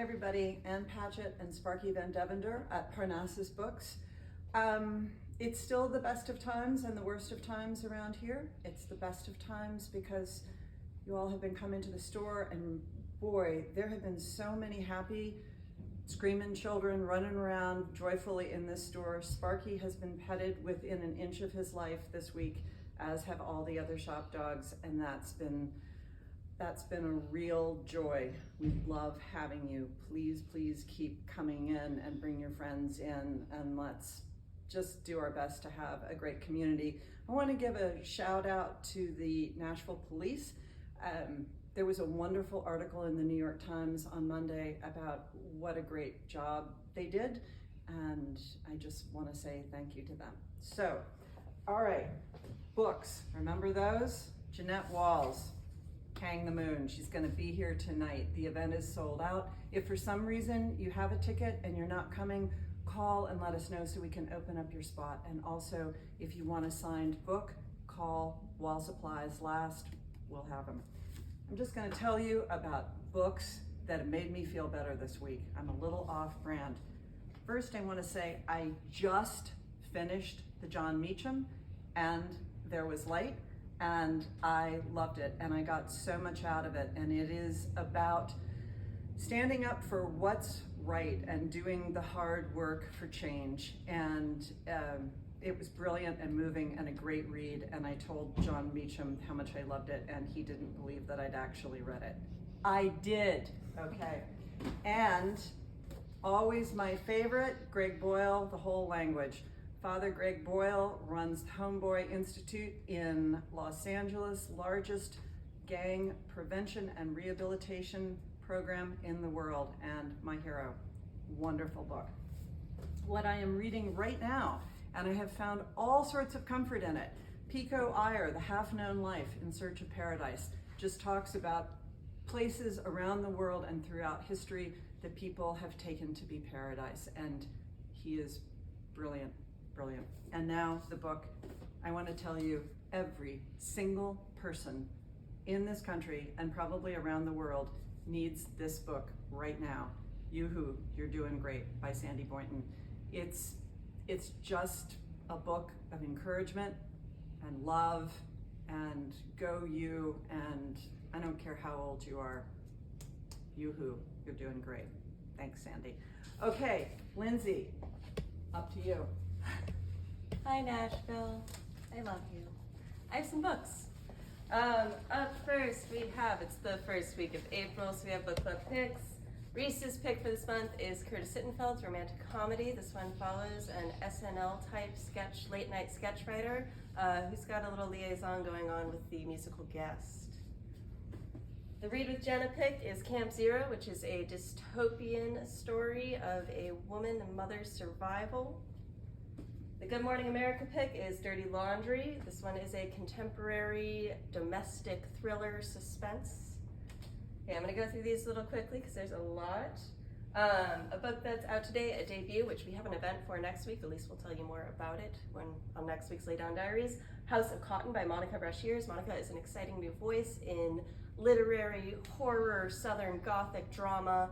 everybody, Ann Patchett and Sparky Van Devender at Parnassus Books. It's still the best of times and the worst of times around here. It's the best of times because you all have been coming to the store, and boy, there have been so many happy, screaming children running around joyfully in this store. Sparky has been petted within an inch of his life this week, as have all the other shop dogs, and that's been a real joy. We love having you. Please keep coming in and bring your friends in, and let's just do our best to have a great community. I want to give a shout out to the Nashville Police. There was a wonderful article in the New York Times on Monday about what a great job they did, and I just want to say thank you to them. So, all right, books, remember those? Jeanette Walls, Hang the Moon. She's going to be here tonight. The event is sold out. If for some reason you have a ticket and you're not coming, call and let us know so we can open up your spot. And also, if you want a signed book, call while supplies last. We'll have them. I'm just going to tell you about books that have made me feel better this week. I'm a little off brand. First, I want to say I just finished the John Meacham, and There Was Light, and I loved it, and I got so much out of it. And it is about standing up for what's right and doing the hard work for change. And it was brilliant and moving and a great read. And I told John Meacham how much I loved it, and he didn't believe that I'd actually read it. I did, okay. And always my favorite, Greg Boyle, The Whole Language. Father Greg Boyle runs Homeboy Institute in Los Angeles, largest gang prevention and rehabilitation program in the world, and my hero. Wonderful book. What I am reading right now, and I have found all sorts of comfort in it, Pico Iyer, The Half-Known Life in Search of Paradise, just talks about places around the world and throughout history that people have taken to be paradise, and he is brilliant. Brilliant. And now the book. I want to tell you, every single person in this country and probably around the world needs this book right now. Yoo-Hoo, You're Doing Great by Sandy Boynton. It's just a book of encouragement and love and go you, and I don't care how old you are. Yoo-Hoo, You're Doing Great. Thanks, Sandy. Okay, Lindsay, up to you. Hi Nashville, I love you. I have some books. Up first it's the first week of April, so we have book club picks. Reese's pick for this month is Curtis Sittenfeld's romantic comedy. This one follows an SNL type late night sketch writer who's got a little liaison going on with the musical guest. The Read with Jenna pick is Camp Zero, which is a dystopian story of a woman and mother's survival. The Good Morning America pick is Dirty Laundry. This one is a contemporary domestic thriller suspense. Okay, I'm gonna go through these a little quickly because there's a lot. A book that's out today, a debut, which we have an event for next week. At least we'll tell you more about it on next week's Laydown Diaries. House of Cotton by Monica Brashears. Monica is an exciting new voice in literary horror, Southern Gothic drama.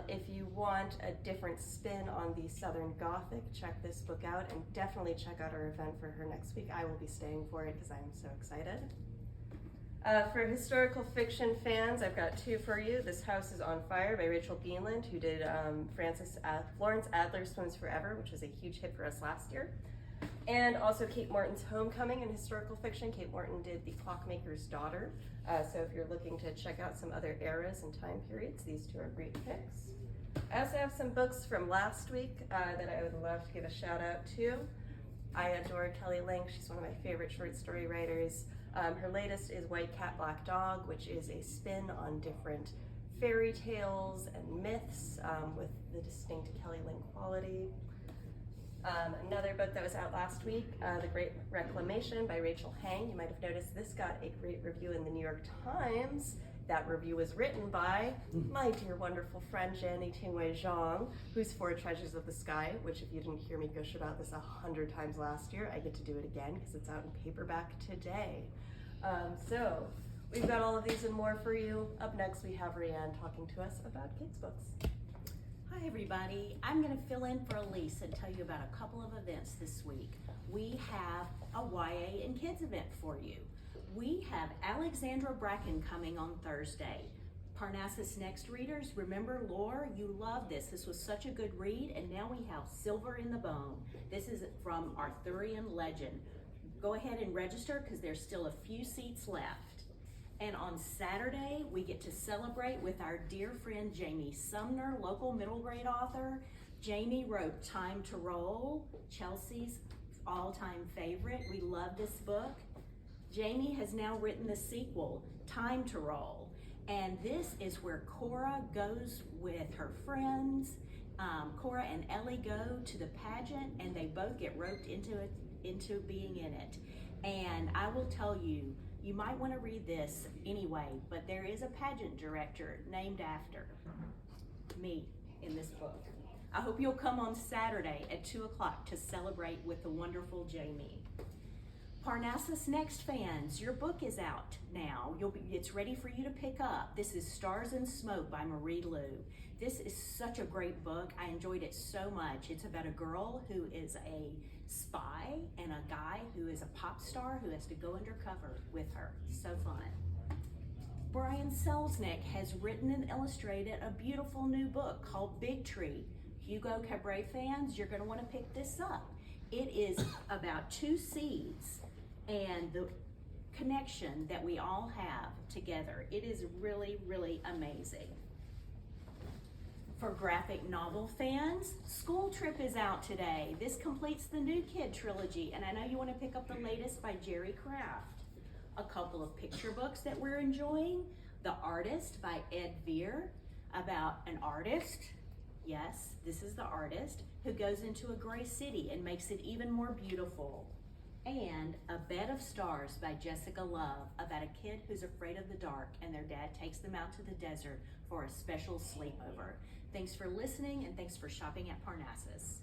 If you want a different spin on the Southern Gothic, check this book out, and definitely check out our event for her next week. I will be staying for it because I'm so excited. For historical fiction fans, I've got two for you. This House is on Fire by Rachel Beanland, who did Florence Adler Swims Forever, which was a huge hit for us last year. And also Kate Morton's Homecoming in historical fiction. Kate Morton did The Clockmaker's Daughter. So if you're looking to check out some other eras and time periods, these two are great picks. I also have some books from last week that I would love to give a shout out to. I adore Kelly Link. She's one of my favorite short story writers. Her latest is White Cat, Black Dog, which is a spin on different fairy tales and myths with the distinct Kelly Link quality. Another book that was out last week, The Great Reclamation by Rachel Hang. You might have noticed this got a great review in the New York Times. That review was written by my dear wonderful friend Jenny Tingwei Zhang, who's for Treasures of the Sky, which if you didn't hear me gush about this 100 times last year, I get to do it again because it's out in paperback today. So we've got all of these and more for you. Up next we have Rae Ann talking to us about kids' books. Hi everybody, I'm going to fill in for Elise and tell you about a couple of events this week. We have a YA and Kids event for you. We have Alexandra Bracken coming on Thursday. Parnassus Next readers, remember Lore, you love this. This was such a good read, and now we have Silver in the Bone. This is from Arthurian legend. Go ahead and register because there's still a few seats left. And on Saturday, we get to celebrate with our dear friend Jamie Sumner, local middle grade author. Jamie wrote Time to Roll, Chelsea's all-time favorite. We love this book. Jamie has now written the sequel, Time to Roll. And this is where Cora goes with her friends. Cora and Ellie go to the pageant and they both get roped into being in it. And I will tell you, you might want to read this anyway, but there is a pageant director named after me in this book. I hope you'll come on Saturday at 2 o'clock to celebrate with the wonderful Jamie. Parnassus Next fans, your book is out now. It's ready for you to pick up. This is Stars and Smoke by Marie Lu. This is such a great book. I enjoyed it so much. It's about a girl who is a spy and a guy who is a pop star who has to go undercover with her. So fun. Brian Selznick has written and illustrated a beautiful new book called Big Tree. Hugo Cabret fans, you're going to want to pick this up. It is about two seeds and the connection that we all have together. It is really, really amazing. For graphic novel fans, School Trip is out today. This completes the New Kid trilogy, and I know you want to pick up the latest by Jerry Craft. A couple of picture books that we're enjoying. The Artist by Ed Veer, about an artist, yes, this is the artist, who goes into a gray city and makes it even more beautiful. And A Bed of Stars by Jessica Love, about a kid who's afraid of the dark and their dad takes them out to the desert for a special sleepover. Thanks for listening and thanks for shopping at Parnassus.